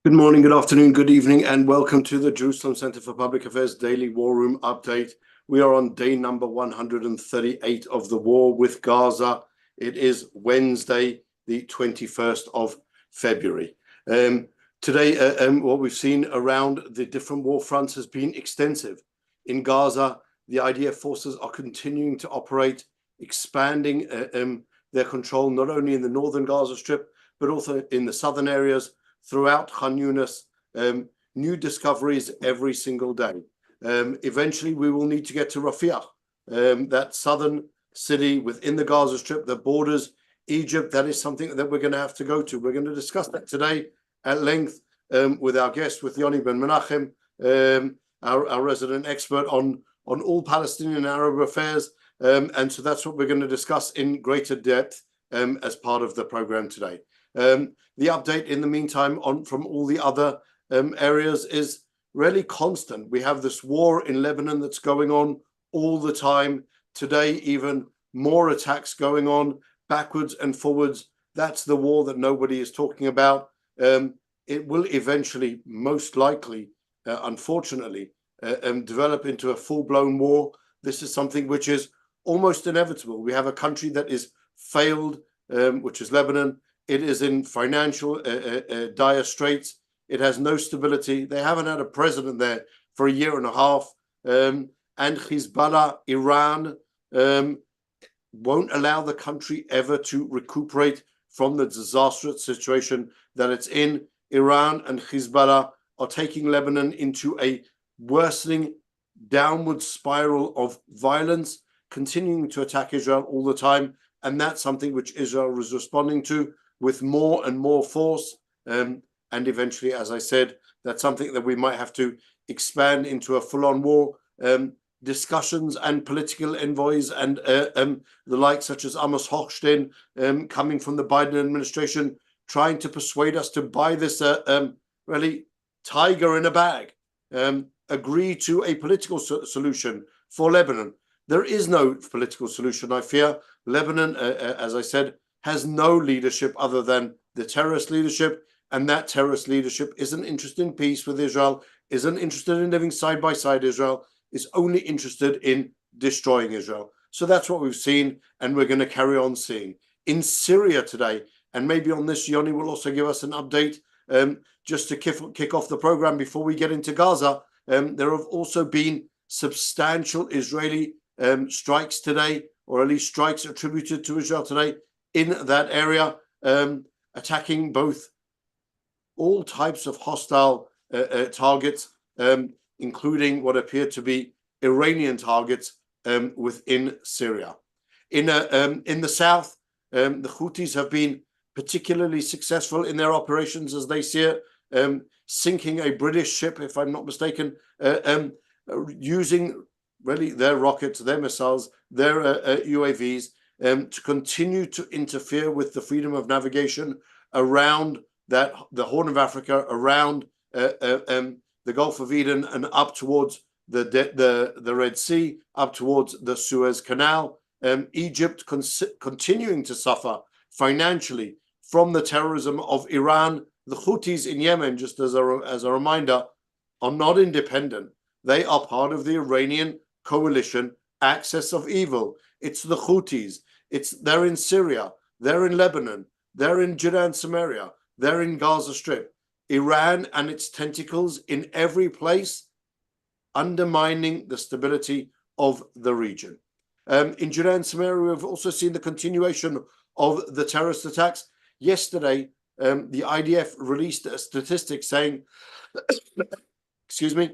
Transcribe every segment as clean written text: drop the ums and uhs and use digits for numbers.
Good morning, good afternoon, good evening, and welcome to the Jerusalem Center for Public Affairs Daily War Room Update. We are on day number 138 of the war with Gaza. It is Wednesday, the 21st of February. Today, what we've seen around the different war fronts has been extensive. In Gaza, the IDF forces are continuing to operate, expanding their control not only in the northern Gaza Strip, but also in the southern areas, throughout Khan Younis, new discoveries every single day. Eventually, we will need to get to Rafah, that southern city within the Gaza Strip that borders Egypt. That is something that we're going to have to go to. We're going to discuss that today at length with our guest, with Yoni Ben Menachem, our resident expert on all Palestinian and Arab affairs. And so that's what we're going to discuss in greater depth as part of the program today. The update in the meantime from all the other areas is really constant. We have this war in Lebanon that's going on all the time. Today, even more attacks going on backwards and forwards. That's the war that nobody is talking about. It will eventually, most likely, unfortunately, develop into a full-blown war. This is something which is almost inevitable. We have a country that is failed, which is Lebanon. It is in financial dire straits. It has no stability. They haven't had a president there for a year and a half. And Hezbollah, Iran, won't allow the country ever to recuperate from the disastrous situation that it's in. Iran and Hezbollah are taking Lebanon into a worsening downward spiral of violence, continuing to attack Israel all the time. And that's something which Israel is responding to with more and more force. And eventually, as I said, that's something that we might have to expand into a full-on war. Discussions and political envoys and the like, such as Amos Hochstein, coming from the Biden administration, trying to persuade us to buy this really tiger in a bag, agree to a political solution for Lebanon. There is no political solution, I fear. Lebanon, as I said, has no leadership other than the terrorist leadership, and that terrorist leadership isn't interested in peace with Israel, isn't interested in living side by side Israel, is only interested in destroying Israel. So that's what we've seen, and we're going to carry on seeing. In Syria today, and maybe on this, Yoni will also give us an update, just to kick off the program before we get into Gaza. There have also been substantial Israeli strikes today, or at least strikes attributed to Israel today, in that area, attacking both all types of hostile targets, including what appear to be Iranian targets within Syria. In the south, the Houthis have been particularly successful in their operations, as they see it, sinking a British ship, if I'm not mistaken, using really their rockets, their missiles, their UAVs, to continue to interfere with the freedom of navigation around the Horn of Africa, around the Gulf of Eden, and up towards the Red Sea, up towards the Suez Canal. Egypt continuing to suffer financially from the terrorism of Iran. The Houthis in Yemen, just as a reminder, are not independent. They are part of the Iranian coalition axis of evil. It's the Houthis. They're in Syria. They're in Lebanon. They're in Judea and Samaria. They're in Gaza Strip. Iran and its tentacles in every place, undermining the stability of the region. In Judea and Samaria, we've also seen the continuation of the terrorist attacks. Yesterday, the IDF released a statistic saying, excuse me,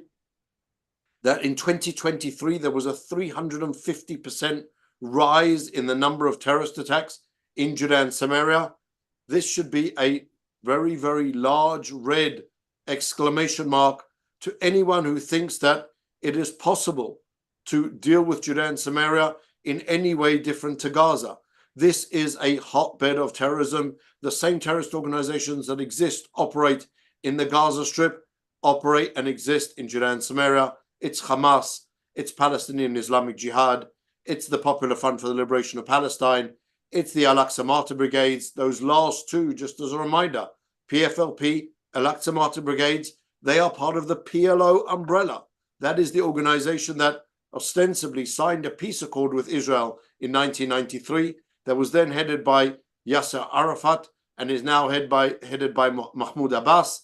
that in 2023, there was a 350% rise in the number of terrorist attacks in Judea and Samaria. This should be a very, very large red exclamation mark to anyone who thinks that it is possible to deal with Judea and Samaria in any way different to Gaza. This is a hotbed of terrorism. The same terrorist organizations that exist, operate in the Gaza Strip, operate and exist in Judea and Samaria. It's Hamas, it's Palestinian Islamic Jihad, it's the Popular Front for the Liberation of Palestine, it's the Al-Aqsa Martyr Brigades. Those last two, just as a reminder, PFLP Al-Aqsa Martyr Brigades, they are part of the PLO umbrella. That is the organization that ostensibly signed a peace accord with Israel in 1993 that was then headed by Yasser Arafat and is now headed by Mahmoud Abbas.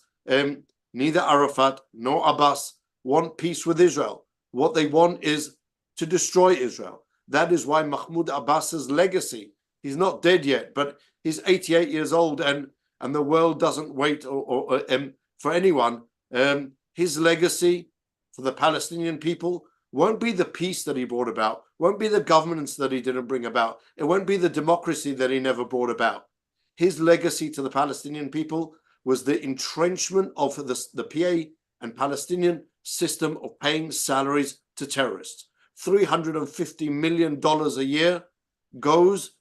Neither Arafat nor Abbas want peace with Israel. What they want is to destroy Israel. That is why Mahmoud Abbas's legacy, he's not dead yet, but he's 88 years old, and the world doesn't wait for anyone. His legacy for the Palestinian people won't be the peace that he brought about, won't be the governance that he didn't bring about, it won't be the democracy that he never brought about. His legacy to the Palestinian people was the entrenchment of the PA and Palestinian system of paying salaries to terrorists. $350 million a year goes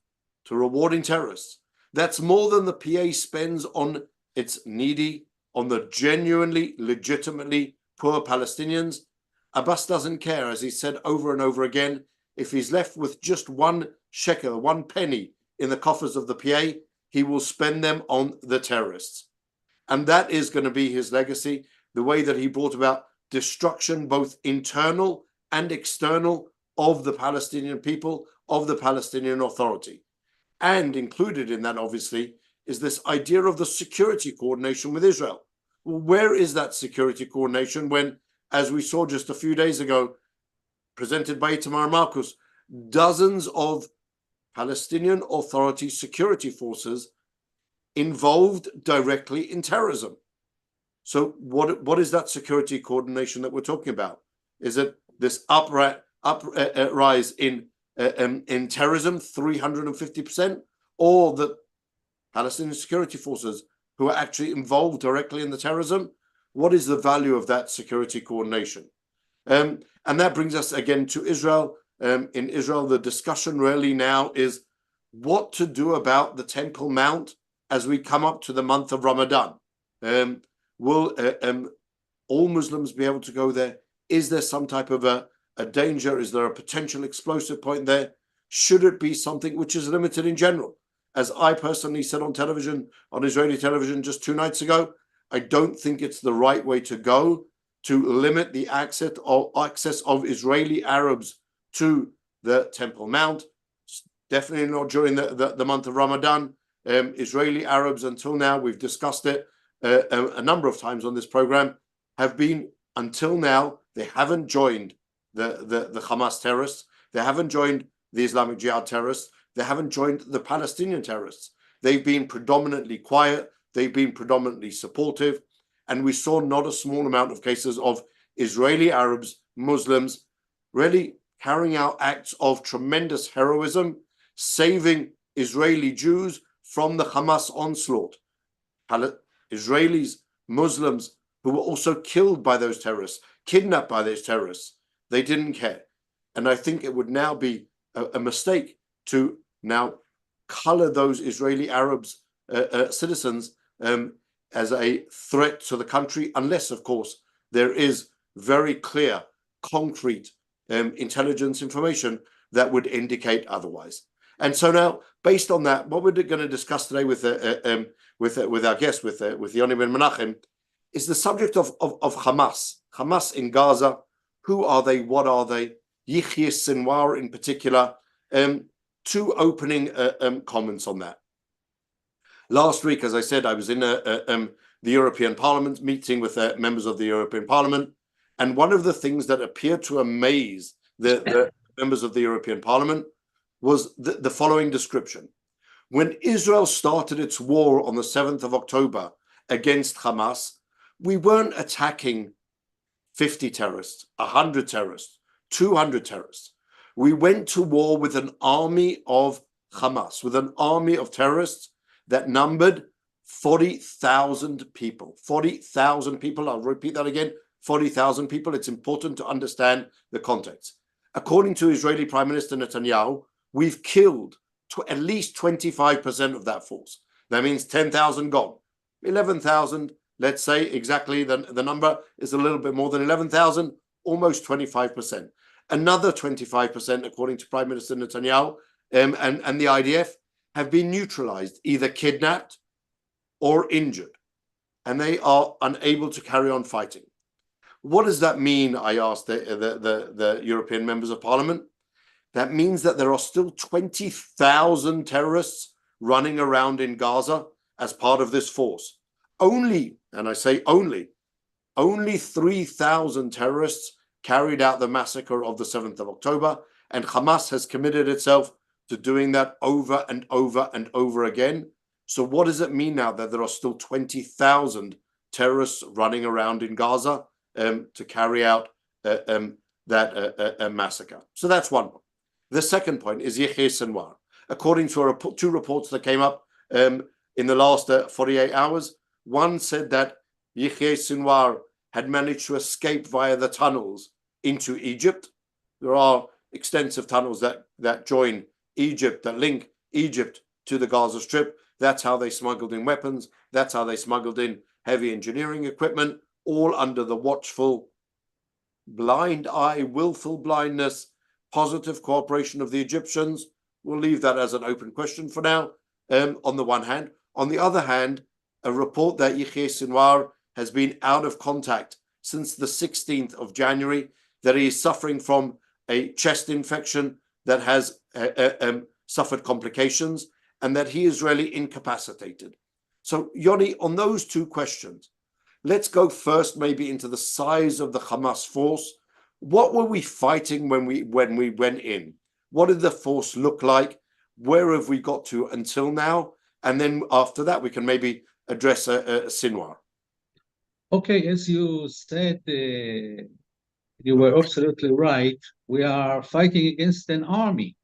to rewarding terrorists. That's more than the PA spends on its needy, on the genuinely, legitimately poor Palestinians. Abbas doesn't care, as he said over and over again. If he's left with just one shekel, one penny in the coffers of the PA, he will spend them on the terrorists. And that is going to be his legacy, the way that he brought about destruction, both internal and external, of the Palestinian people, of the Palestinian Authority. And included in that, obviously, is this idea of the security coordination with Israel. Well, where is that security coordination when, as we saw just a few days ago, presented by Itamar Marcus, dozens of Palestinian Authority security forces involved directly in terrorism? So what is that security coordination that we're talking about? Is it this uprise in terrorism, 350%, or the Palestinian security forces who are actually involved directly in the terrorism? What is the value of that security coordination? And that brings us again to Israel. In Israel, the discussion really now is what to do about the Temple Mount as we come up to the month of Ramadan. Will all Muslims be able to go there? Is there some type of a danger? Is there a potential explosive point there? Should it be something which is limited in general? As I personally said on television, on Israeli television just 2 nights ago, I don't think it's the right way to go to limit the access of Israeli Arabs to the Temple Mount. Definitely not during the month of Ramadan. Israeli Arabs, until now, we've discussed it a number of times on this program, have been, until now, they haven't joined the Hamas terrorists. They haven't joined the Islamic Jihad terrorists. They haven't joined the Palestinian terrorists. They've been predominantly quiet. They've been predominantly supportive. And we saw not a small amount of cases of Israeli Arabs, Muslims, really carrying out acts of tremendous heroism, saving Israeli Jews from the Hamas onslaught. Israelis, Muslims who were also killed by those terrorists, kidnapped by those terrorists, they didn't care. And I think it would now be a mistake to now color those Israeli Arabs, citizens, as a threat to the country, unless, of course, there is very clear, concrete intelligence information that would indicate otherwise. And so now, based on that, what we're going to discuss today with our guest, with Yoni Ben Menachem, is the subject of Hamas. Hamas in Gaza. Who are they? What are they? Yahya Sinwar in particular. 2 opening comments on that. Last week, as I said, I was in the European Parliament meeting with members of the European Parliament, and one of the things that appeared to amaze the members of the European Parliament was the following description. When Israel started its war on the 7th of October against Hamas, we weren't attacking 50 terrorists, 100 terrorists, 200 terrorists. We went to war with an army of Hamas, with an army of terrorists that numbered 40,000 people. 40,000 people, I'll repeat that again, 40,000 people. It's important to understand the context. According to Israeli Prime Minister Netanyahu, we've killed at least 25% of that force. That means 10,000 gone. 11,000, let's say exactly the number is a little bit more than 11,000, almost 25%. Another 25%, according to Prime Minister Netanyahu and the IDF, have been neutralized, either kidnapped or injured. and they are unable to carry on fighting. What does that mean? I asked the European members of parliament. That means that there are still 20,000 terrorists running around in Gaza as part of this force. Only, and I say only 3,000 terrorists carried out the massacre of the 7th of October, and Hamas has committed itself to doing that over and over and over again. So what does it mean now that there are still 20,000 terrorists running around in Gaza to carry out that massacre? So that's one point. The second point is Yahya Sinwar. According to two reports that came up in the last 48 hours, one said that Yahya Sinwar had managed to escape via the tunnels into Egypt. There are extensive tunnels that join Egypt, that link Egypt to the Gaza Strip. That's how they smuggled in weapons. That's how they smuggled in heavy engineering equipment, all under the watchful, blind eye, willful blindness, positive cooperation of the Egyptians. We'll leave that as an open question for now, on the one hand. On the other hand, a report that Yahya Sinwar has been out of contact since the 16th of January, that he is suffering from a chest infection that has suffered complications, and that he is really incapacitated. So, Yoni, on those two questions, let's go first maybe into the size of the Hamas force. What were we fighting when we went in? What did the force look like? Where have we got to until now? And then after that, we can maybe address Sinwar. Okay, as you said, you were absolutely right. We are fighting against an army.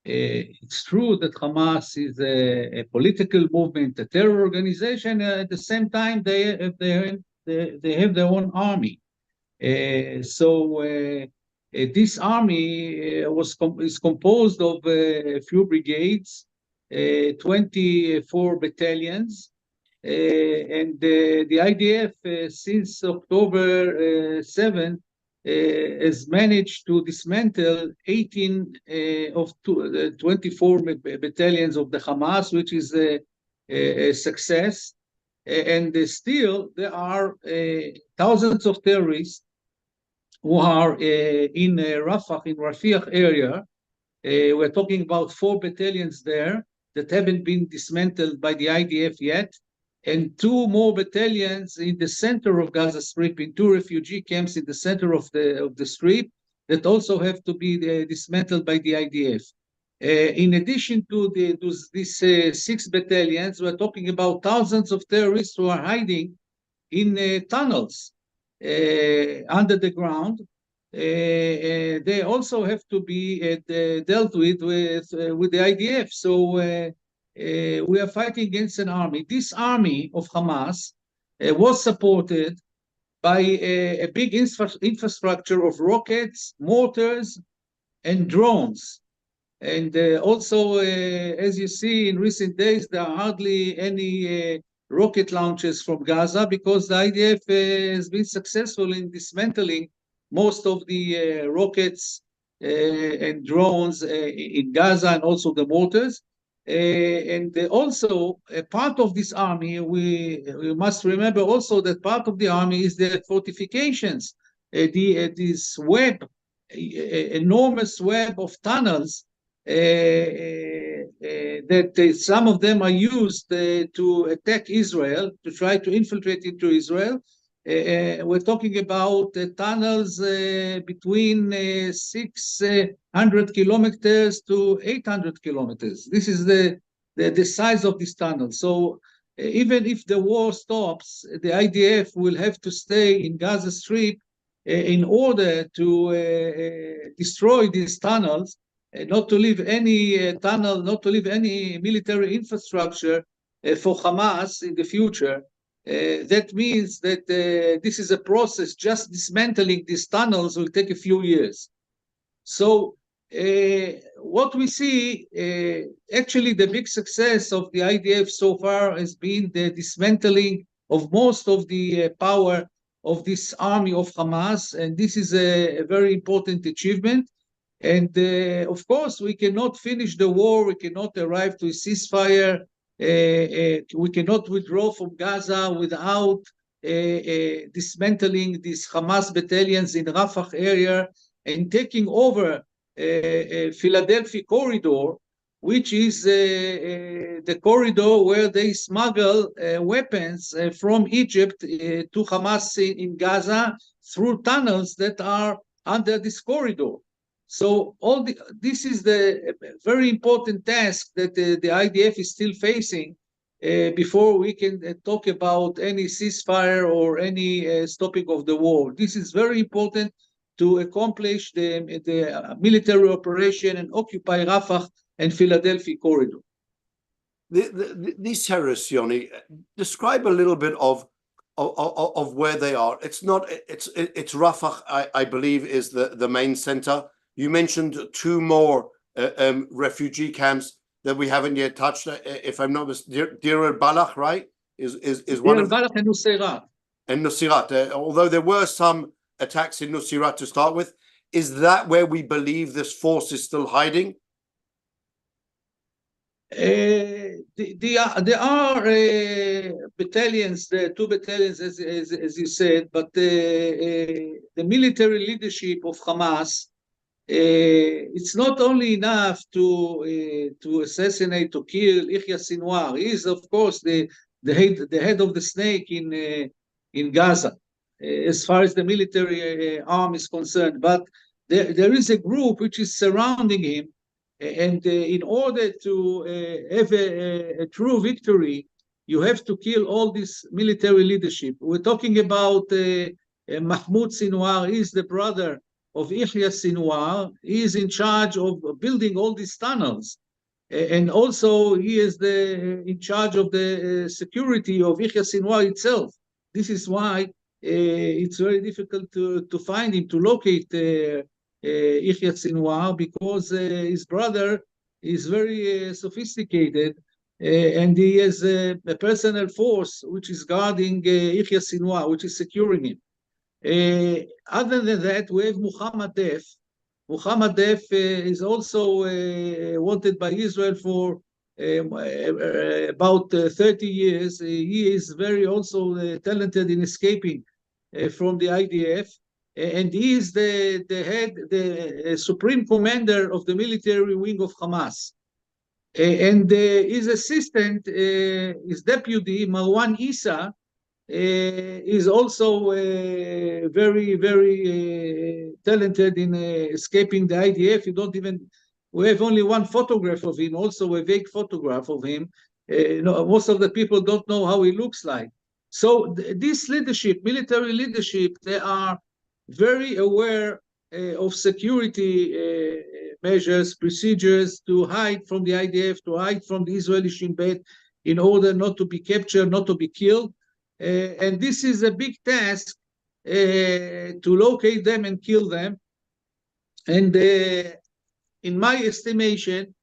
It's true that Hamas is a political movement, a terror organization. At the same time, they have their own army. So this army is composed of a few brigades, 24 battalions, and the IDF since October 7 has managed to dismantle 18 of 24 battalions of the Hamas, which is a success. And still, there are thousands of terrorists who are in Rafah, in Rafiq area. We're talking about 4 battalions there that haven't been dismantled by the IDF yet, and 2 more battalions in the center of Gaza Strip, in 2 refugee camps in the center of the strip, that also have to be dismantled by the IDF. In addition to these 6 battalions, we're talking about thousands of terrorists who are hiding in tunnels under the ground. They also have to be dealt with the IDF. So we are fighting against an army. This army of Hamas was supported by a big infrastructure of rockets, mortars, and drones. And also, as you see in recent days, there are hardly any rocket launches from Gaza, because the IDF has been successful in dismantling most of the rockets and drones in Gaza, and also the mortars. And also, a part of this army, we must remember also that part of the army is the fortifications, this web, enormous web of tunnels that some of them are used to attack Israel, to try to infiltrate into Israel. We're talking about tunnels between 600 kilometers to 800 kilometers. This is the size of this tunnel. So even if the war stops, the IDF will have to stay in Gaza Strip in order to destroy these tunnels, not to leave any tunnel, not to leave any military infrastructure for Hamas in the future. That means that this is a process. Just dismantling these tunnels will take a few years. So what we see, actually the big success of the IDF so far has been the dismantling of most of the power of this army of Hamas, and this is a very important achievement. And of course, we cannot finish the war, we cannot arrive to a ceasefire We cannot withdraw from Gaza without dismantling these Hamas battalions in Rafah area and taking over Philadelphia corridor, which is the corridor where they smuggle weapons from Egypt to Hamas in Gaza through tunnels that are under this corridor. So this is the very important task that the IDF is still facing before we can talk about any ceasefire or any stopping of the war. This is very important to accomplish the military operation and occupy Rafah and Philadelphia corridor. These terrorists, Yoni, describe a little bit of where they are. It's Rafah, I believe, is the main center. You mentioned two more refugee camps that we haven't yet touched. If I'm not mistaken, Deir al-Balah, right? Is one of them. Deir al-Balah and Nusayrat. And Nusayrat. Although there were some attacks in Nusayrat to start with, is that where we believe this force is still hiding? There are battalions, two battalions, as you said, but the military leadership of Hamas, it's not only enough to assassinate, to kill Yahya Sinwar. He is, of course, the head of the snake in Gaza, as far as the military arm is concerned. But there is a group which is surrounding him, and in order to have a true victory, you have to kill all this military leadership. We're talking about Mahmoud Sinwar. He is the brother of Yahya Sinwar. He is in charge of building all these tunnels. And also he is in charge of the security of Yahya Sinwar itself. This is why it's very difficult to find him, to locate Yahya Sinwar, because his brother is very sophisticated, and he has a personnel force which is guarding Yahya Sinwar, which is securing him. Other than that, we have Muhammad Def. Muhammad Def is also wanted by Israel for about 30 years. He is very also talented in escaping from the IDF. And he is the supreme commander of the military wing of Hamas. And his assistant, his deputy, Marwan Issa, is also very, very talented in escaping the IDF. We have only one photograph of him, also a vague photograph of him. Most of the people don't know how he looks like. So this leadership, military leadership, they are very aware of security measures, procedures to hide from the IDF, to hide from the Israeli Shin Bet, in order not to be captured, not to be killed. And this is a big task to locate them and kill them. And in my estimation,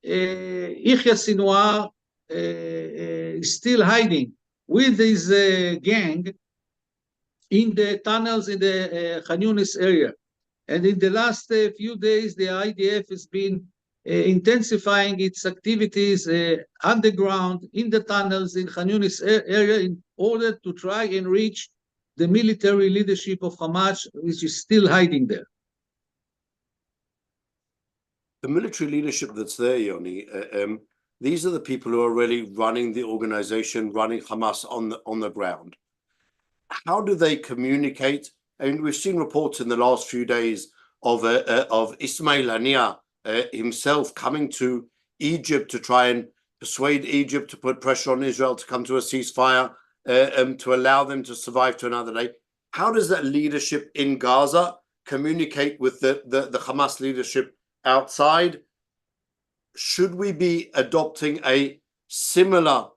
Yahya Sinwar is still hiding with his gang in the tunnels in the Khan Younis area. And in the last few days, the IDF has been intensifying its activities underground in the tunnels in Khan Younis area in order to try and reach the military leadership of Hamas, which is still hiding there. The military leadership that's there, Yoni, these are the people who are really running the organization, running Hamas on the ground. How do they communicate? I mean, we've seen reports in the last few days of Ismail Haniyeh himself coming to Egypt to try and persuade Egypt to put pressure on Israel to come to a ceasefire, to allow them to survive to another day. How does that leadership in Gaza communicate with the Hamas leadership outside? Should we be adopting a similar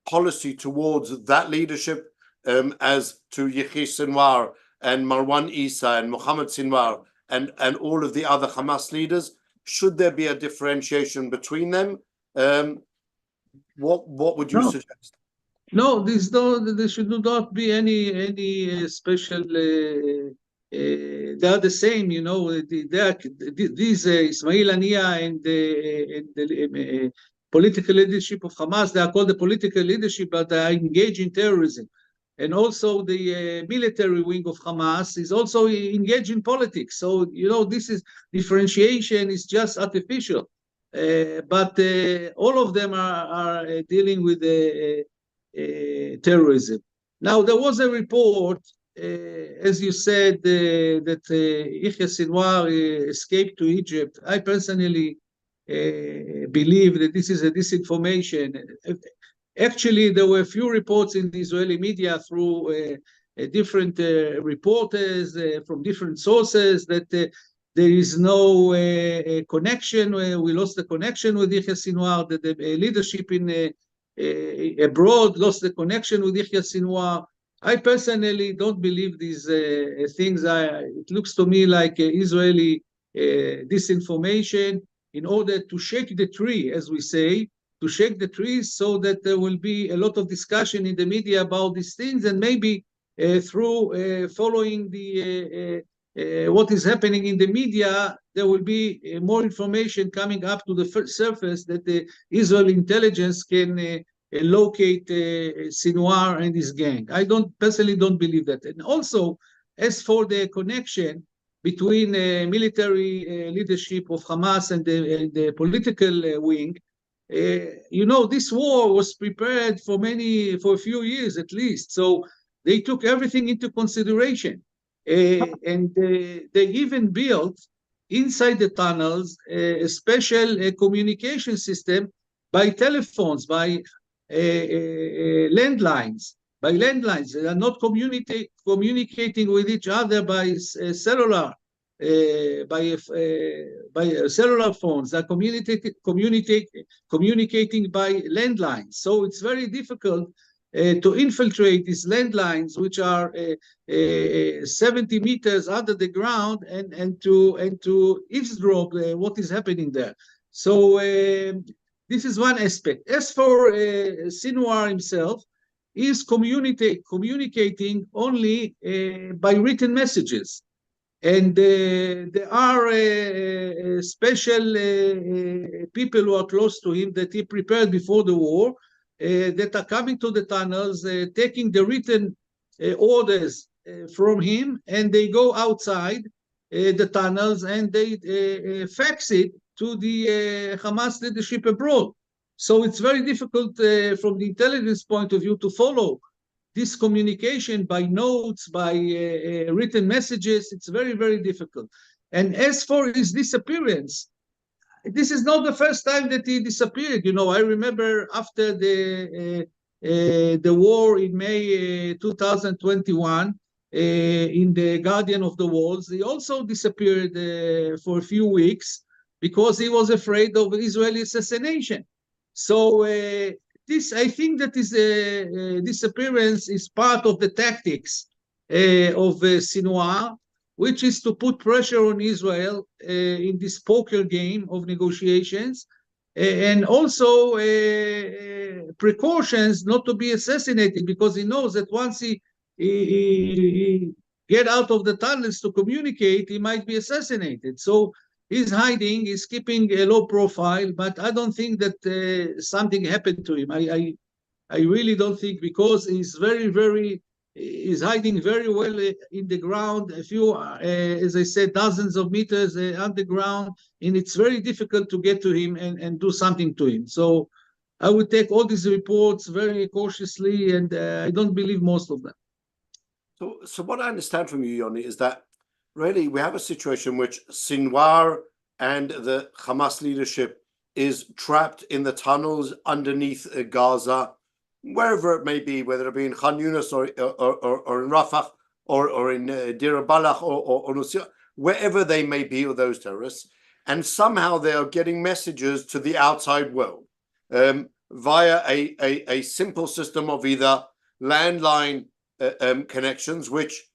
policy towards that leadership as to Yahya Sinwar and Marwan Issa and Mohammed Sinwar and all of the other Hamas leaders? Should there be a differentiation between them? What would you suggest? No, there should not be any special. They are the same, you know. These Ismail Haniyeh and political leadership of Hamas. They are called the political leadership, but they are engaged in terrorism. And also the military wing of Hamas is also engaged in politics. So, this is differentiation is just artificial. But all of them are dealing with terrorism. Now, there was a report, as you said, that Yahya Sinwar escaped to Egypt. I personally believe that this is a disinformation. Actually, there were a few reports in the Israeli media through different reporters from different sources that there is no connection. We lost the connection with Yahya Sinwar, that the leadership in abroad lost the connection with Yahya Sinwar. I personally don't believe these things. It looks to me like Israeli disinformation in order to shake the tree, as we say, to shake the trees so that there will be a lot of discussion in the media about these things, and maybe through following the what is happening in the media, there will be more information coming up to the surface that the Israeli intelligence can locate Sinwar and his gang. I personally don't believe that. And also, as for the connection between military leadership of Hamas and the political wing, this war was prepared for a few years at least. So they took everything into consideration. And they even built inside the tunnels a special communication system by telephones, by landlines. They are not communicating with each other by cellular. By cellular phones, they're communicating by landlines. So it's very difficult to infiltrate these landlines, which are 70 meters under the ground, and to eavesdrop what is happening there. So this is one aspect. As for Sinwar himself, he is communicating only by written messages. And there are special people who are close to him that he prepared before the war that are coming to the tunnels, taking the written orders from him, and they go outside the tunnels and they fax it to the Hamas leadership abroad. So it's very difficult from the intelligence point of view to follow this communication by notes, by written messages. It's very, very difficult. And as for his disappearance, this is not the first time that he disappeared. I remember after the war in May 2021, in the Guardian of the Walls, he also disappeared for a few weeks because he was afraid of Israeli assassination. So I think that his disappearance is part of the tactics of Sinwar, which is to put pressure on Israel in this poker game of negotiations, and also precautions not to be assassinated, because he knows that once he get out of the tunnels to communicate, he might be assassinated. So he's hiding, he's keeping a low profile, but I don't think that something happened to him. I really don't think, because he's he's hiding very well in the ground, a few, as I said, dozens of meters underground, and it's very difficult to get to him and do something to him. So I would take all these reports very cautiously, and I don't believe most of them. So what I understand from you, Yoni, is that really we have a situation in which Sinwar and the Hamas leadership is trapped in the tunnels underneath Gaza, wherever it may be, whether it be in Khan Younis or in Rafah or in Deir al-Balah or Nusayr, wherever they may be, or those terrorists, and somehow they are getting messages to the outside world via a simple system of either landline connections, which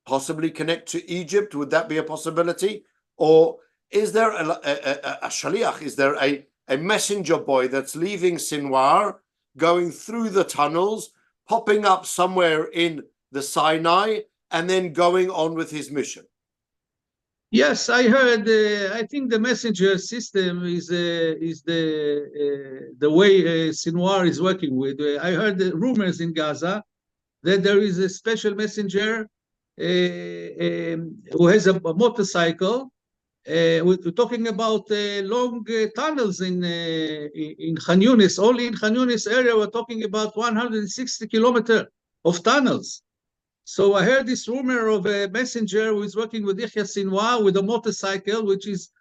possibly connect to Egypt. Would that be a possibility? Or is there a shaliach? Is there a messenger boy that's leaving Sinwar, going through the tunnels, popping up somewhere in the Sinai, and then going on with his mission? Yes, I heard. I think the messenger system is the way Sinwar is working with. I heard the rumors in Gaza that there is a special messenger who has a motorcycle. We're talking about long tunnels in Khan Younis. Only in Khan Younis area, we're talking about 160 kilometers of tunnels. So I heard this rumor of a messenger who is working with Yahya Sinwar with a motorcycle, which is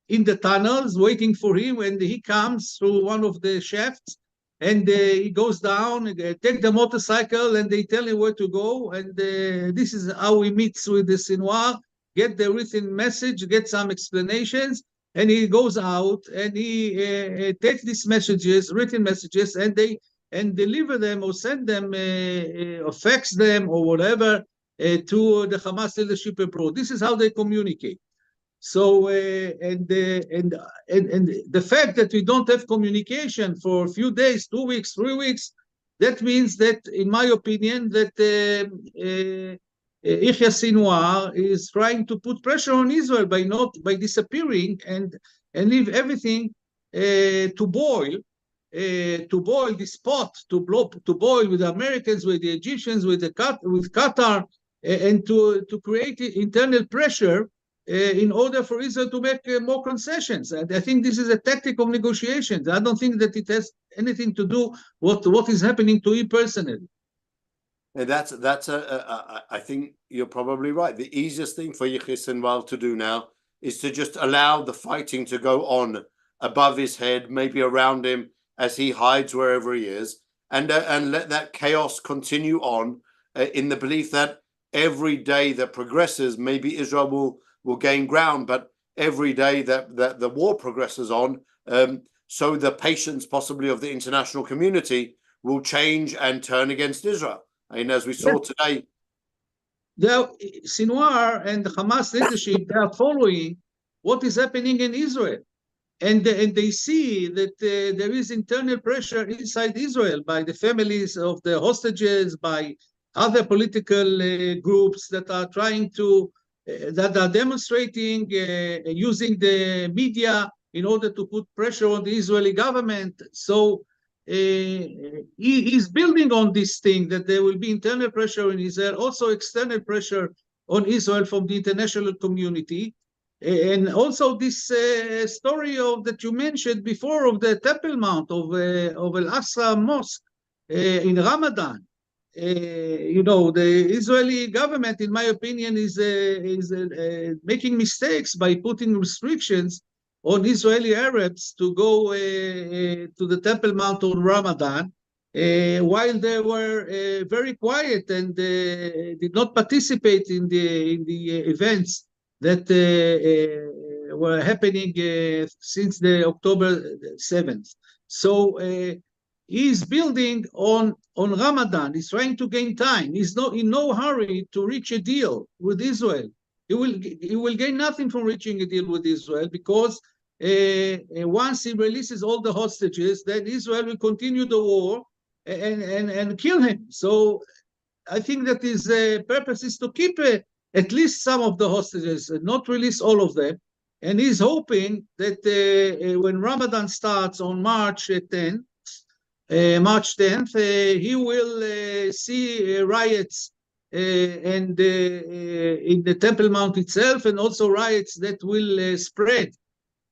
in the tunnels waiting for him. When he comes through one of the shafts and he goes down, take the motorcycle, and they tell him where to go. And this is how he meets with the Sinwar, get the written message, get some explanations, and he goes out and he takes these messages, written messages, and deliver them or send them or fax them or whatever to the Hamas leadership abroad. This is how they communicate. So and the fact that we don't have communication for a few days, 2 weeks, 3 weeks, that means that, in my opinion, that Yahya Sinwar is trying to put pressure on Israel by disappearing and leave everything to boil this pot, to boil with the Americans, with the Egyptians, with Qatar, and to create internal pressure in order for Israel to make more concessions. And I think this is a tactic of negotiations. I don't think that it has anything to do with what is happening to him personally. And I think you're probably right. The easiest thing for Yahya Sinwar to do now is to just allow the fighting to go on above his head, maybe around him, as he hides wherever he is, and let that chaos continue on in the belief that every day that progresses, maybe Israel will gain ground, but every day that the war progresses on, so the patience possibly of the international community will change and turn against Israel. And as we saw today, Sinwar and the Hamas leadership, they are following what is happening in Israel. And they see that there is internal pressure inside Israel by the families of the hostages, by other political groups that are trying to, that are demonstrating using the media in order to put pressure on the Israeli government. So he's building on this thing that there will be internal pressure in Israel, also external pressure on Israel from the international community. And also this story that you mentioned before of the Temple Mount of Al-Aqsa Mosque in Ramadan. The Israeli government, in my opinion, is making mistakes by putting restrictions on Israeli Arabs to go to the Temple Mount on Ramadan, while they were very quiet and did not participate in the events that were happening since the October 7th. So he's building on Ramadan. He's trying to gain time. He's in no hurry to reach a deal with Israel. He will gain nothing from reaching a deal with Israel, because once he releases all the hostages, then Israel will continue the war and kill him. So I think that his purpose is to keep at least some of the hostages, not release all of them. And he's hoping that when Ramadan starts on March 10th, he will see riots and in the Temple Mount itself, and also riots that will spread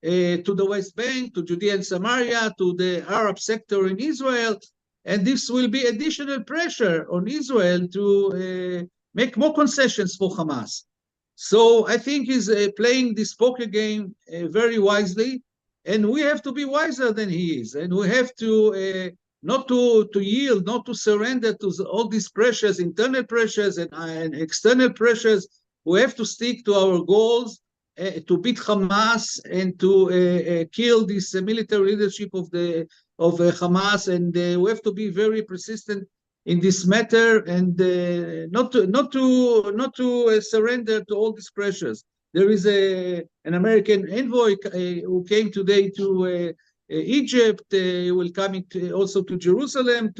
to the West Bank, to Judea and Samaria, to the Arab sector in Israel. And this will be additional pressure on Israel to make more concessions for Hamas. So I think he's playing this poker game very wisely, and we have to be wiser than he is, and we have to not to yield, not to surrender to all these pressures, internal pressures and external pressures. We have to stick to our goals, to beat Hamas and to kill this military leadership of Hamas, and we have to be very persistent in this matter, and not to surrender to all these pressures. There is an American envoy who came today to Egypt. Will come also to Jerusalem,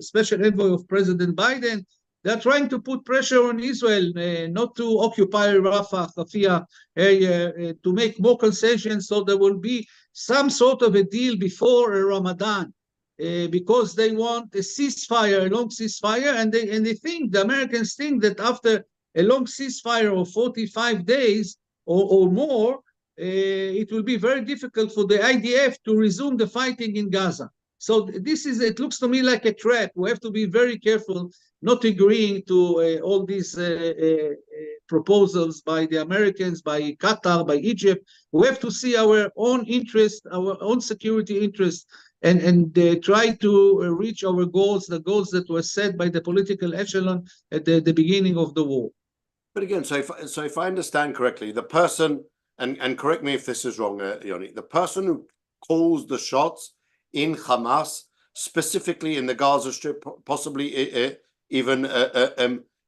special envoy of President Biden. They're trying to put pressure on Israel not to occupy Rafah, Rafah area, to make more concessions, so there will be some sort of a deal before Ramadan, because they want a ceasefire, a long ceasefire, and they think, the Americans think that after a long ceasefire of 45 days or more, it will be very difficult for the IDF to resume the fighting in Gaza. So it looks to me like a trap. We have to be very careful not agreeing to all these proposals by the Americans, by Qatar, by Egypt. We have to see our own interest, our own security interest, and try to reach our goals, the goals that were set by the political echelon at the beginning of the war. But again, so if I understand correctly, the person, and correct me if this is wrong, Yoni, the person who calls the shots in Hamas, specifically in the Gaza Strip, possibly even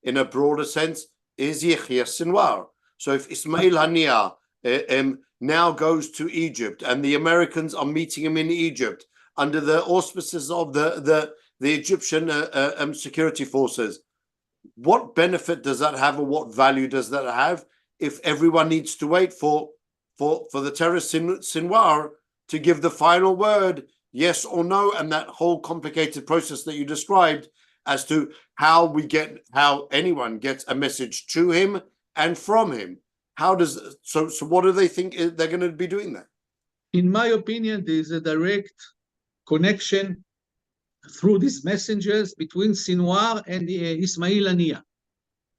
in a broader sense, is Yahya Sinwar. So if Ismail Haniyeh now goes to Egypt and the Americans are meeting him in Egypt under the auspices of the Egyptian security forces, what benefit does that have, or what value does that have if everyone needs to wait for the terrorist Sinwar to give the final word, yes or no, and that whole complicated process that you described as to how anyone gets a message to him and from him? So what do they think they're going to be doing there? In my opinion, there is a direct connection through these messengers between Sinwar and Ismail Haniyeh,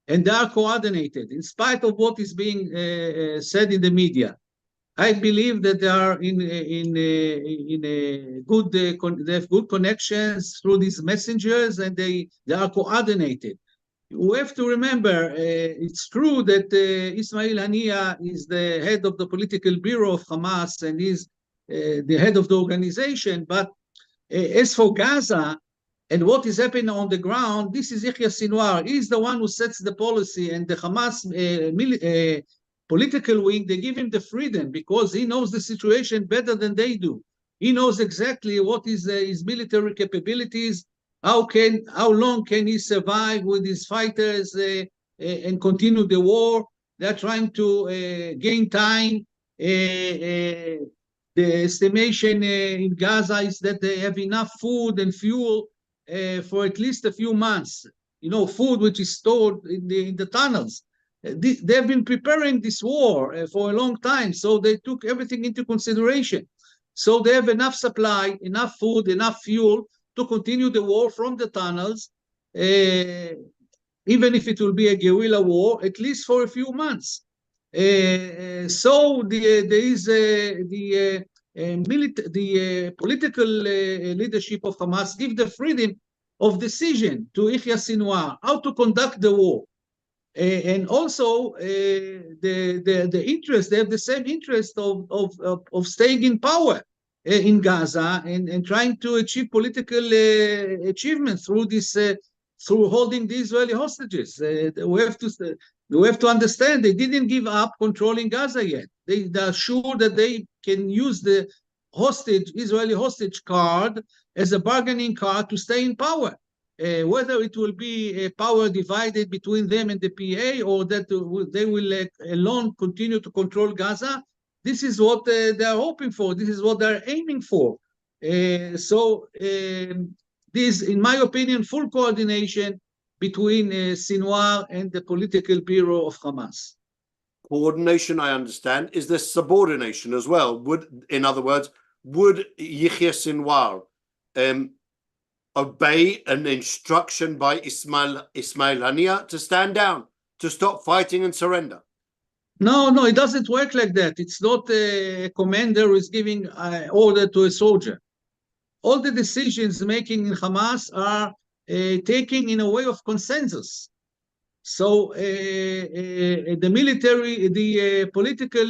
and they are coordinated in spite of what is being said in the media. I believe that they are they have good connections through these messengers, and they are coordinated. We have to remember, it's true that Ismail Haniyeh is the head of the political bureau of Hamas and is the head of the organization, but as for Gaza and what is happening on the ground, this is Yahya Sinwar. He's the one who sets the policy, and the Hamas political wing, they give him the freedom because he knows the situation better than they do. He knows exactly what is his military capabilities, how long can he survive with his fighters and continue the war. They're trying to gain time. The estimation in Gaza is that they have enough food and fuel for at least a few months. Food which is stored in the tunnels. They've been preparing this war for a long time, so they took everything into consideration. So they have enough supply, enough food, enough fuel to continue the war from the tunnels, even if it will be a guerrilla war, at least for a few months. So there is the political leadership of Hamas give the freedom of decision to Yahya Sinwar how to conduct the war. And also the interest, they have the same interest of staying in power in Gaza and trying to achieve political achievements through this through holding the Israeli hostages. We have to understand they didn't give up controlling Gaza yet. They are sure that they can use the Israeli hostage card as a bargaining card to stay in power. Whether it will be a power divided between them and the PA, or that they will alone continue to control Gaza, this is what they are hoping for. This is what they're aiming for. So this, in my opinion, full coordination between Sinwar and the political bureau of Hamas. Coordination, I understand. Is there subordination as well? In other words, would Yahya Sinwar obey an instruction by Ismail Haniyeh to stand down, to stop fighting and surrender? No, it doesn't work like that. It's not a commander who is giving order to a soldier. All the decisions making in Hamas are taken in a way of consensus. So the military, the political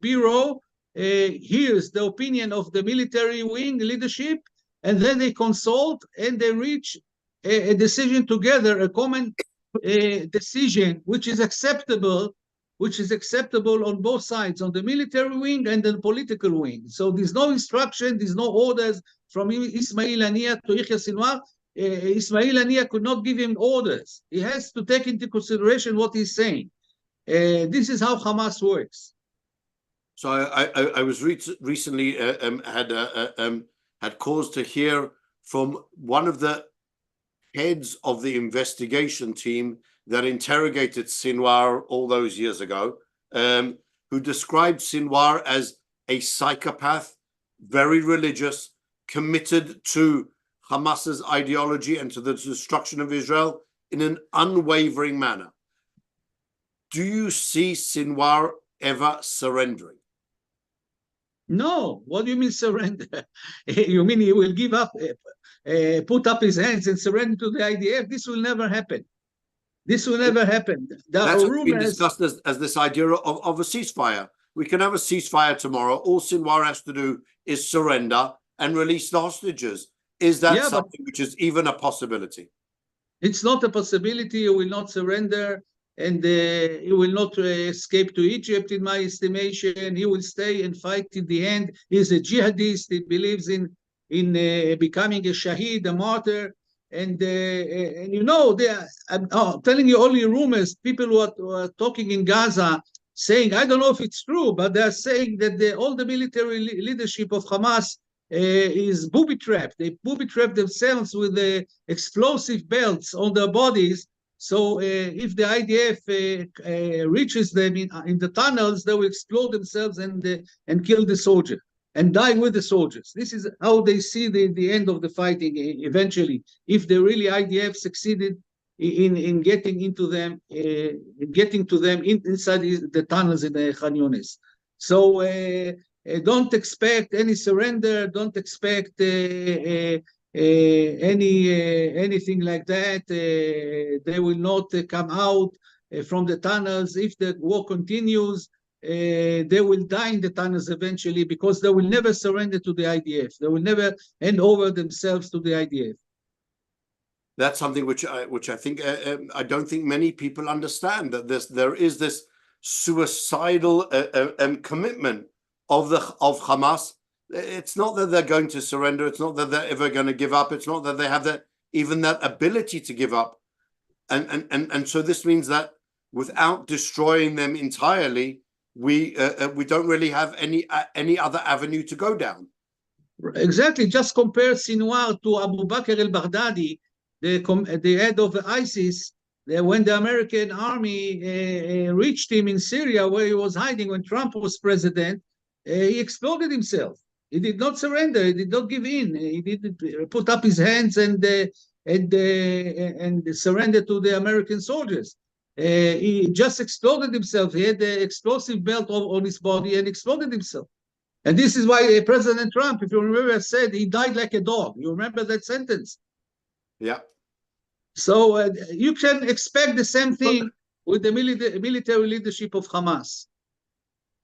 bureau hears the opinion of the military wing leadership, and then they consult and they reach a decision together, a common decision which is acceptable on both sides, on the military wing and the political wing. So there's no instruction, there's no orders from Ismail Haniyeh to Yahya Sinwar. Ismail Haniyeh could not give him orders. He has to take into consideration what he's saying. This is how Hamas works. So I was recently had cause to hear from one of the heads of the investigation team that interrogated Sinwar all those years ago, who described Sinwar as a psychopath, very religious, committed to Hamas's ideology and to the destruction of Israel in an unwavering manner. Do you see Sinwar ever surrendering? No. What do you mean surrender? You mean he will give up, put up his hands and surrender to the IDF? This will never happen. This will never happen. That's what's been discussed as this idea of a ceasefire. We can have a ceasefire tomorrow. All Sinwar has to do is surrender and release the hostages. Is that something which is even a possibility? It's not a possibility. He will not surrender, and he will not escape to Egypt, in my estimation. He will stay and fight till the end. He's a jihadist. He believes in becoming a shaheed, a martyr. And you know, I'm telling you only rumors. People who are talking in Gaza saying, I don't know if it's true, but they're saying that all the military leadership of Hamas is booby-trapped. They booby-trap themselves with the explosive belts on their bodies. So if the IDF reaches them in the tunnels, they will explode themselves and kill the soldier and die with the soldiers. This is how they see the end of the fighting eventually, if the really IDF succeeded in getting into them, getting to them inside the tunnels in Khan Younis. So don't expect any surrender. Don't expect anything like that. They will not come out from the tunnels. If the war continues, they will die in the tunnels eventually, because they will never surrender to the IDF. They will never hand over themselves to the IDF. That's something which I think I don't think many people understand, that there is this suicidal commitment of Hamas. It's not that they're going to surrender. It's not that they're ever going to give up. It's not that they have even that ability to give up. And so this means that without destroying them entirely, we don't really have any other avenue to go down. Exactly. Just compare Sinwar to Abu Bakr al-Baghdadi, the head of ISIS. When the American army reached him in Syria, where he was hiding when Trump was president, he exploded himself. He did not surrender. He did not give in. He didn't put up his hands and surrender to the American soldiers. He just exploded himself. He had the explosive belt on his body and exploded himself. And this is why President Trump, if you remember, said he died like a dog. You remember that sentence? Yeah. So you can expect the same thing with the military leadership of Hamas.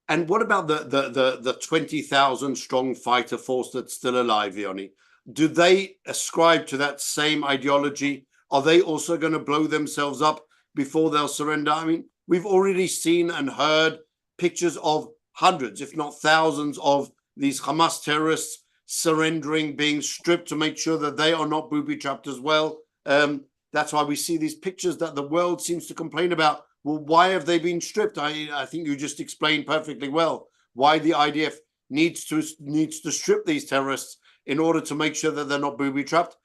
And what about the 20,000 strong fighter force that's still alive, Yoni? Do they ascribe to that same ideology? Are they also going to blow themselves up before they'll surrender? I mean, we've already seen and heard pictures of hundreds, if not thousands, of these Hamas terrorists surrendering, being stripped to make sure that they are not booby-trapped as well. That's why we see these pictures that the world seems to complain about. Well, why have they been stripped? I think you just explained perfectly well why the IDF needs to strip these terrorists in order to make sure that they're not booby-trapped.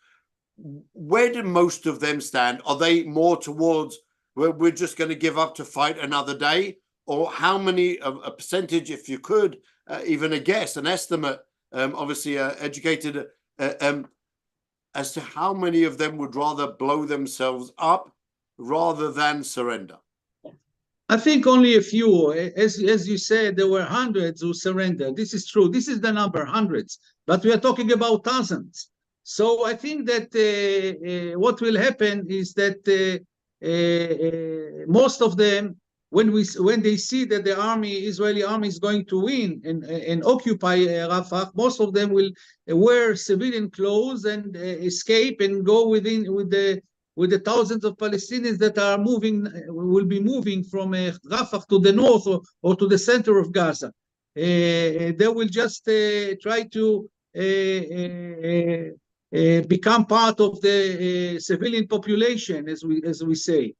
Where do most of them stand? Are they more towards where we're just going to give up to fight another day? Or how many, a percentage, if you could, even a guess, an estimate, obviously educated, as to how many of them would rather blow themselves up rather than surrender? I think only a few. As you said, there were hundreds who surrendered. This is true. This is the number, hundreds. But we are talking about thousands. So I think that what will happen is that most of them, when they see that the Israeli army is going to win and occupy Rafah, most of them will wear civilian clothes and escape and go with the thousands of Palestinians that will be moving from Rafah to the north or to the center of Gaza. They will just try to become part of the civilian population, as we say.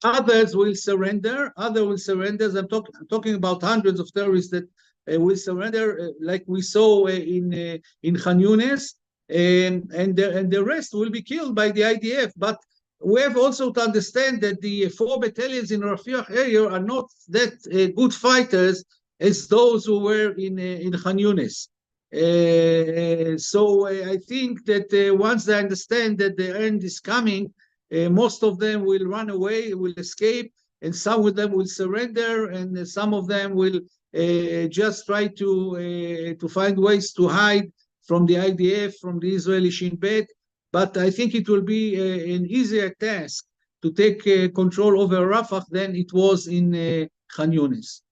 Others will surrender. Others will surrender. I'm talking about hundreds of terrorists that will surrender, like we saw in Khan Younis, and the rest will be killed by the IDF. But we have also to understand that the 4 battalions in Rafah area are not that good fighters as those who were in Khan Younis. So I think that once they understand that the end is coming, most of them will run away, will escape, and some of them will surrender, and some of them will just try to find ways to hide from the IDF, from the Israeli Shin Bet. But I think it will be an easier task to take control over Rafah than it was in Khan Younis.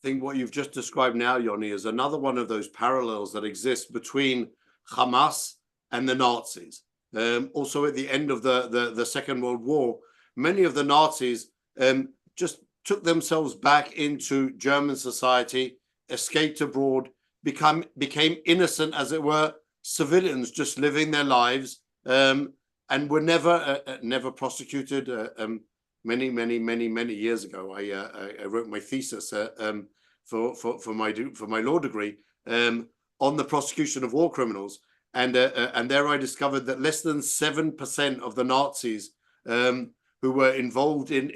I think what you've just described now, Yoni, is another one of those parallels that exist between Hamas and the Nazis. Also, at the end of the Second World War, many of the Nazis just took themselves back into German society, escaped abroad, became innocent, as it were, civilians just living their lives, and were never prosecuted. Many years ago, I wrote my thesis for my law degree on the prosecution of war criminals, and there I discovered that less than 7% of the Nazis who were involved in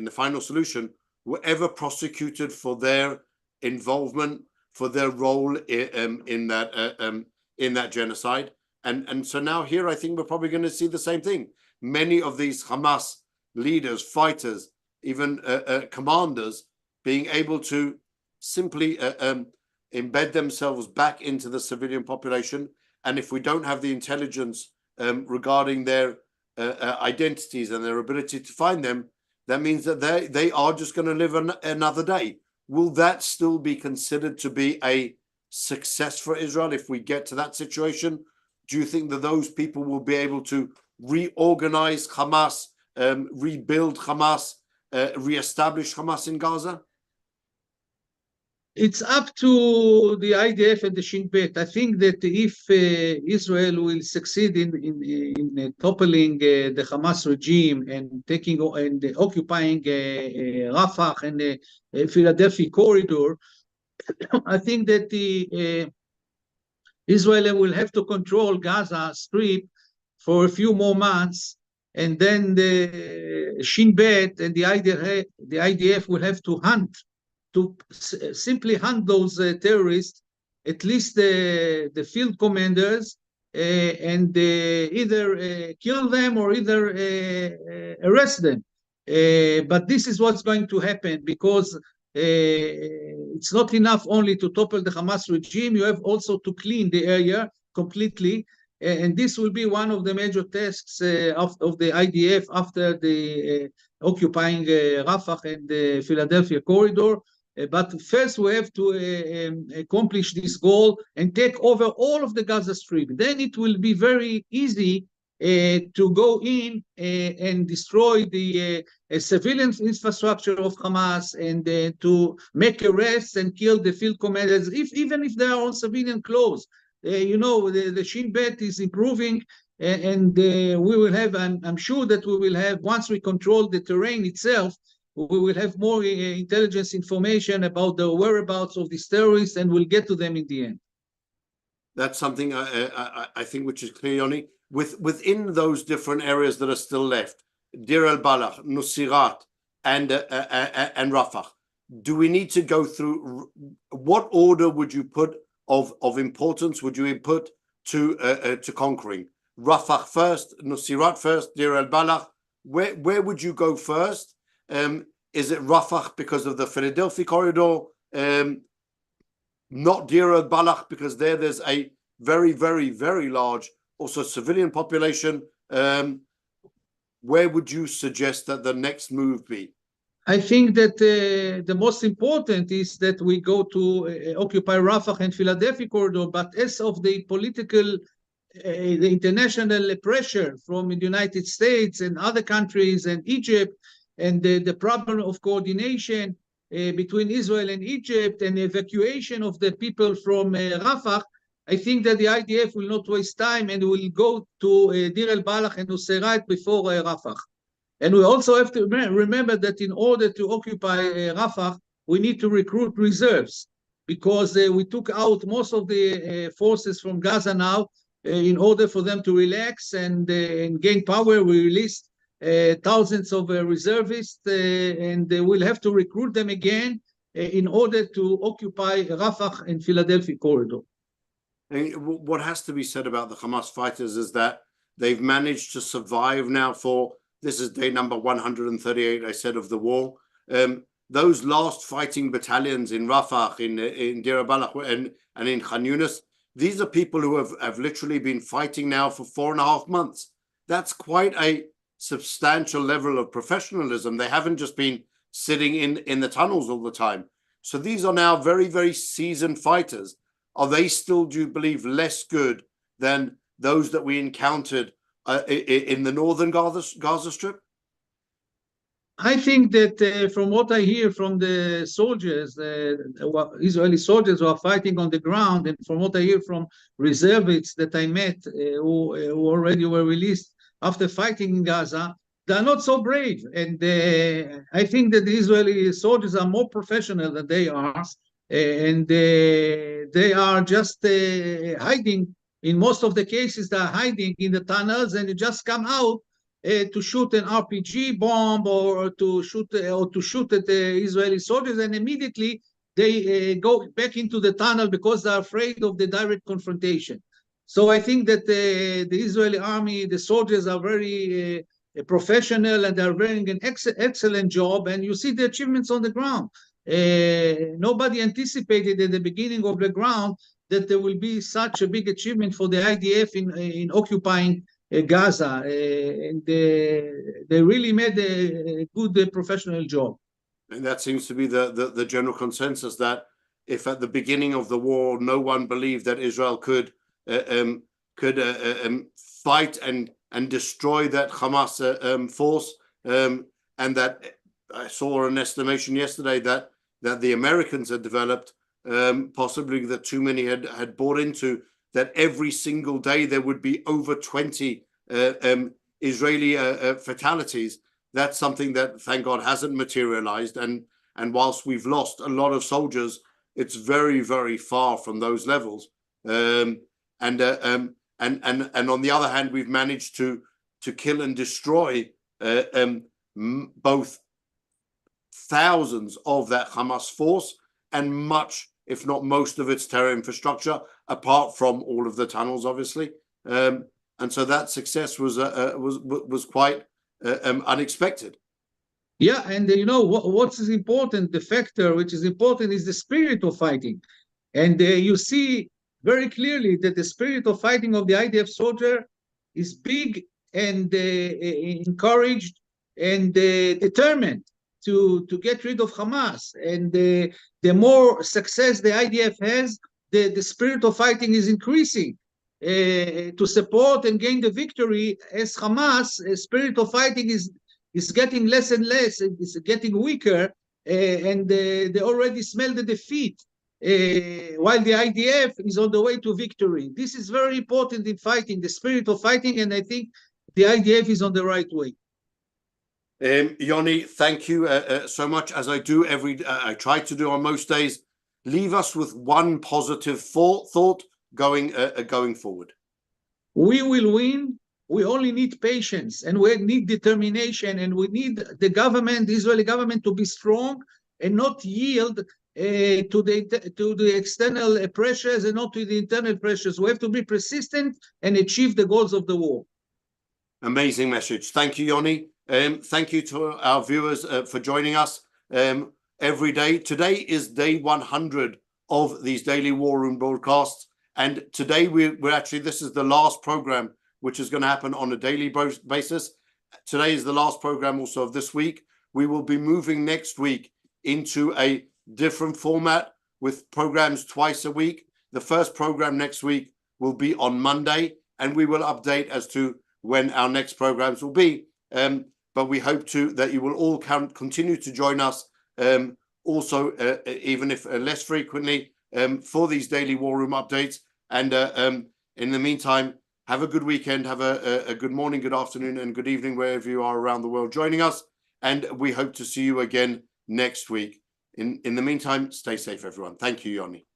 the final solution were ever prosecuted for their involvement, for their role in that genocide. And so now here I think we're probably going to see the same thing. Many of these Hamas leaders, fighters, even commanders, being able to simply embed themselves back into the civilian population. And if we don't have the intelligence regarding their identities and their ability to find them, that means that they are just going to live another day. Will that still be considered to be a success for Israel if we get to that situation? Do you think that those people will be able to reorganize Hamas, rebuild Hamas, reestablish Hamas in Gaza? It's up to the IDF and the Shin Bet. I think that if Israel will succeed in toppling the Hamas regime and occupying Rafah and the Philadelphia corridor, I think that Israel will have to control Gaza Strip for a few more months, and then the Shin Bet and the IDF will have to simply hunt those terrorists, at least the field commanders, and either kill them or either arrest them. But this is what's going to happen, because it's not enough only to topple the Hamas regime. You have also to clean the area completely. And this will be one of the major tasks of the IDF after the occupying Rafah and the Philadelphia corridor. But first we have to accomplish this goal and take over all of the Gaza Strip. Then it will be very easy to go in and destroy the civilian infrastructure of Hamas, and to make arrests and kill the field commanders, even if they are on civilian clothes. The Shin Bet is improving, and we will have, I'm sure that we will have, once we control the terrain itself, we will have more intelligence information about the whereabouts of these terrorists, and we'll get to them in the end. That's something I think which is clear, Yoni. Within those different areas that are still left, Deir el-Balah, Nusirat, and Rafah, do we need to go through, what order would you put of importance would you put to conquering? Rafah first, Nusirat first, Deir el-Balah. Where would you go first? Is it Rafah because of the Philadelphia corridor? Not Deir el-Balah because there's a very, very, very large also civilian population. Where would you suggest that the next move be? I think that the most important is that we go to occupy Rafah and Philadelphia corridor, but as of the political, the international pressure from the United States and other countries and Egypt, and the problem of coordination between Israel and Egypt, and evacuation of the people from Rafah, I think that the IDF will not waste time and will go to Deir el-Balach and Nuseirat before Rafah. And we also have to remember that in order to occupy Rafah, we need to recruit reserves, because we took out most of the forces from Gaza now in order for them to relax and gain power. We released thousands of reservists, and we'll have to recruit them again in order to occupy Rafah and Philadelphia corridor. And what has to be said about the Hamas fighters is that they've managed to survive now for, this is day number 138, I said, of the war. Those last fighting battalions in Rafah, in Deir el-Balach, and in Khan Younis, these are people who have literally been fighting now for 4.5 months. That's quite a substantial level of professionalism. They haven't just been sitting in the tunnels all the time. So these are now very, very seasoned fighters. Are they still, do you believe, less good than those that we encountered in the northern Gaza Strip? I think that from what I hear from the soldiers, Israeli soldiers who are fighting on the ground, and from what I hear from reservists that I met who already were released after fighting in Gaza, they are not so brave. And I think that the Israeli soldiers are more professional than they are. And they are just hiding. In most of the cases, they're hiding in the tunnels, and they just come out to shoot an RPG bomb or to shoot at the Israeli soldiers, and immediately they go back into the tunnel because they're afraid of the direct confrontation. So I think that the Israeli army, the soldiers are very professional, and they're doing an excellent job, and you see the achievements on the ground. Nobody anticipated at the beginning of the ground that there will be such a big achievement for the IDF in occupying Gaza, and they really made a good professional job. And that seems to be the general consensus, that if at the beginning of the war no one believed that Israel could fight and destroy that Hamas force, and that I saw an estimation yesterday that the Americans had developed, possibly that too many had bought into, that every single day there would be over 20 Israeli fatalities. That's something that, thank God, hasn't materialized. And whilst we've lost a lot of soldiers, it's very, very far from those levels. And on the other hand, we've managed to kill and destroy both thousands of that Hamas force and much, if not most, of its terror infrastructure, apart from all of the tunnels, obviously. And so that success was quite unexpected. Yeah, and you know what is important, the factor which is important is the spirit of fighting. And you see very clearly that the spirit of fighting of the IDF soldier is big and encouraged and determined to get rid of Hamas. And the more success the IDF has, the spirit of fighting is increasing to support and gain the victory. As Hamas, spirit of fighting is getting less and less, it's getting weaker, and they already smell the defeat, while the IDF is on the way to victory. This is very important in fighting, the spirit of fighting, and I think the IDF is on the right way. Yoni, thank you so much. As I do I try to do on most days, leave us with one positive thought going forward. We will win. We only need patience, and we need determination, and we need the government, the Israeli government, to be strong and not yield to the external pressures and not to the internal pressures. We have to be persistent and achieve the goals of the war. Amazing message. Thank you, Yoni. Thank you to our viewers for joining us every day. Today is day 100 of these daily War Room broadcasts, and today we're actually, this is the last program which is going to happen on a daily basis. Today is the last program also of this week. We will be moving next week into a different format with programs twice a week. The first program next week will be on Monday, and we will update as to when our next programs will be. But we hope that you will all continue to join us, also, even if less frequently, for these daily War Room updates. And in the meantime, have a good weekend, have a good morning, good afternoon, and good evening, wherever you are around the world joining us. And we hope to see you again next week. In the meantime, stay safe, everyone. Thank you, Yoni.